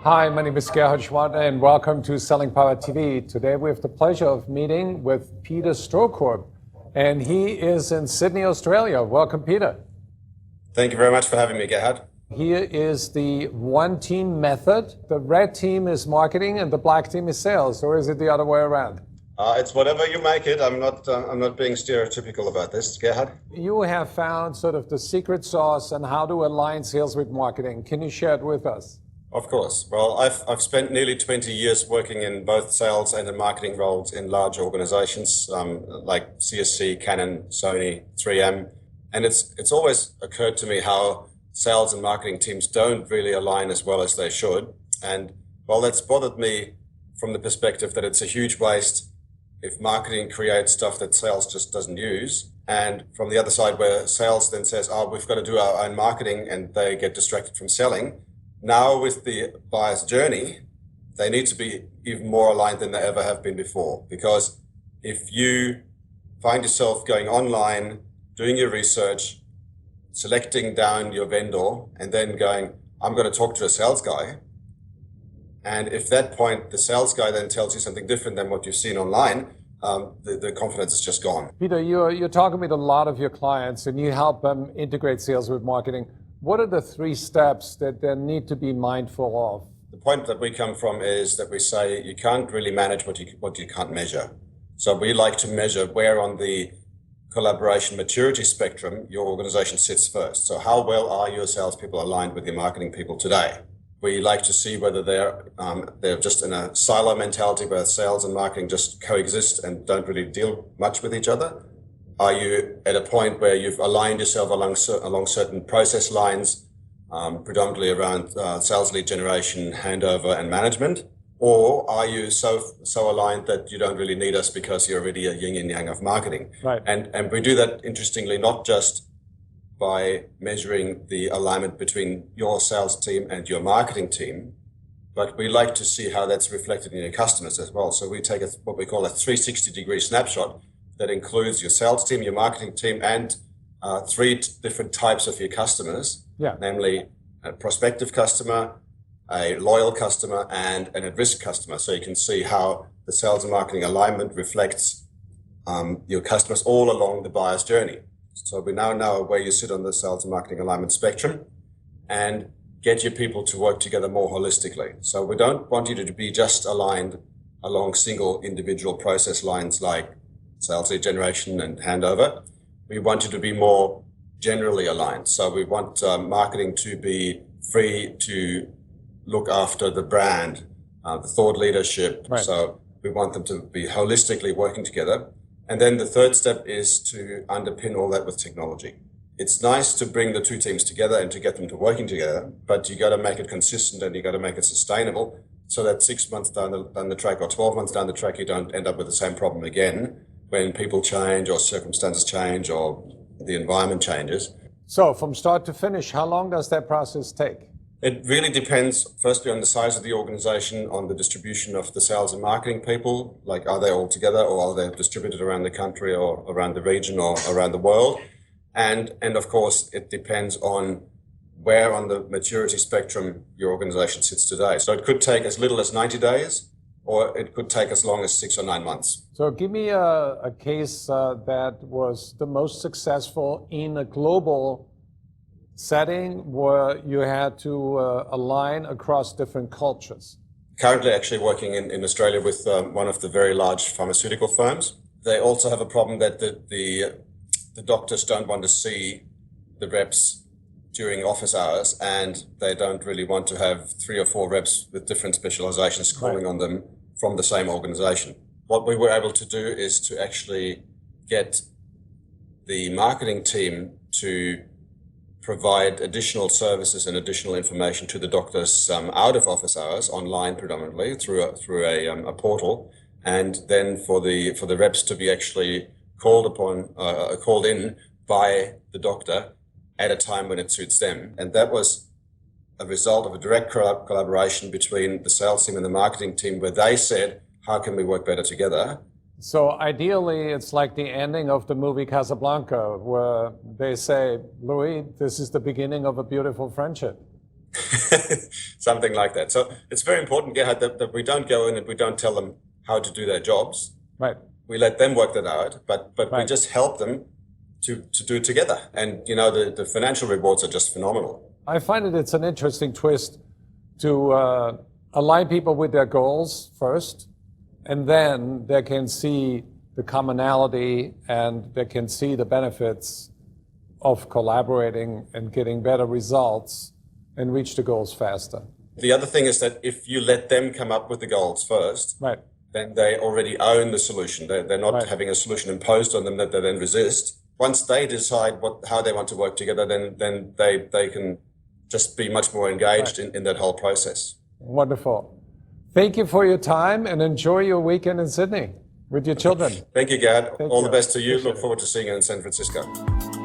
Hi, my name is Gerhard Gschwandtner, and welcome to Selling Power TV. Today we have the pleasure of meeting with Peter Strocorp, and he is in Sydney, Australia. Welcome, Peter. Thank you very much for having me, Gerhard. Here is the one team method. The red team is marketing and the black team is sales, or is it the other way around? It's whatever you make it. I'm not being stereotypical about this, Gerhard. You have found sort of the secret sauce on how to align sales with marketing. Can you share it with us? Of course. Well, I've spent nearly 20 years working in both sales and in marketing roles in large organizations like CSC, Canon, Sony, 3M. And it's always occurred to me how sales and marketing teams don't really align as well as they should. And well, that's bothered me from the perspective that it's a huge waste if marketing creates stuff that sales just doesn't use. And from the other side, where sales then says, oh, we've got to do our own marketing, and they get distracted from selling. Now with the buyer's journey, they need to be even more aligned than they ever have been before. Because if you find yourself going online, doing your research, selecting down your vendor, and then going, I'm going to talk to a sales guy. And if that point, the sales guy then tells you something different than what you've seen online, the confidence is just gone. Peter, you're talking with a lot of your clients and you help them integrate sales with marketing. What are the 3 steps that they need to be mindful of? The point that we come from is that we say you can't really manage what you can't measure. So we like to measure where on the collaboration maturity spectrum your organization sits first. So how well are your salespeople aligned with your marketing people today? We like to see whether they're just in a silo mentality where sales and marketing just coexist and don't really deal much with each other. Are you at a point where you've aligned yourself along certain process lines, predominantly around sales lead generation, handover, and management? Or are you so aligned that you don't really need us because you're already a yin and yang of marketing? Right. And we do that, interestingly, not just by measuring the alignment between your sales team and your marketing team, but we like to see how that's reflected in your customers as well. So we take what we call a 360-degree snapshot that includes your sales team, your marketing team, and 3 different types of your customers, namely a prospective customer, a loyal customer, and an at-risk customer. So you can see how the sales and marketing alignment reflects your customers all along the buyer's journey. So we now know where you sit on the sales and marketing alignment spectrum and get your people to work together more holistically. So we don't want you to be just aligned along single individual process lines like sales lead generation and handover. We want you to be more generally aligned. So we want marketing to be free to look after the brand, the thought leadership. Right. So we want them to be holistically working together. And then the third step is to underpin all that with technology. It's nice to bring the 2 teams together and to get them to working together, but you got to make it consistent and you got to make it sustainable so that 6 months down the track or 12 months down the track, you don't end up with the same problem again when people change or circumstances change or the environment changes. So from start to finish, how long does that process take? It really depends, firstly, on the size of the organization, on the distribution of the sales and marketing people, like are they all together or are they distributed around the country or around the region or around the world? And of course, it depends on where on the maturity spectrum your organization sits today. So it could take as little as 90 days, or it could take as long as 6 or 9 months. So give me a case that was the most successful in a global setting where you had to align across different cultures. Currently actually working in Australia with one of the very large pharmaceutical firms. They also have a problem that the doctors don't want to see the reps during office hours, and they don't really want to have 3 or 4 reps with different specializations calling on them from the same organization. What we were able to do is to actually get the marketing team to provide additional services and additional information to the doctors out of office hours, online predominantly through a portal, and then for the reps to be actually called in by the doctor at a time when it suits them. And that was a result of a direct collaboration between the sales team and the marketing team, where they said, how can we work better together? So ideally, it's like the ending of the movie Casablanca, where they say, Louis, this is the beginning of a beautiful friendship. Something like that. So it's very important, Gerhard, that we don't go in and we don't tell them how to do their jobs. Right. We let them work that out, but we Right. just help them to do it together. And, you know, the financial rewards are just phenomenal. I find it's an interesting twist to align people with their goals first, and then they can see the commonality and they can see the benefits of collaborating and getting better results and reach the goals faster. The other thing is that if you let them come up with the goals first, Right. then they already own the solution. They're not Right. having a solution imposed on them that they then resist. Once they decide how they want to work together, then they can just be much more engaged in that whole process. Wonderful. Thank you for your time and enjoy your weekend in Sydney with your children. Thank you, Gerhard. All you. the best to you. Appreciate Look it. forward to seeing you in San Francisco.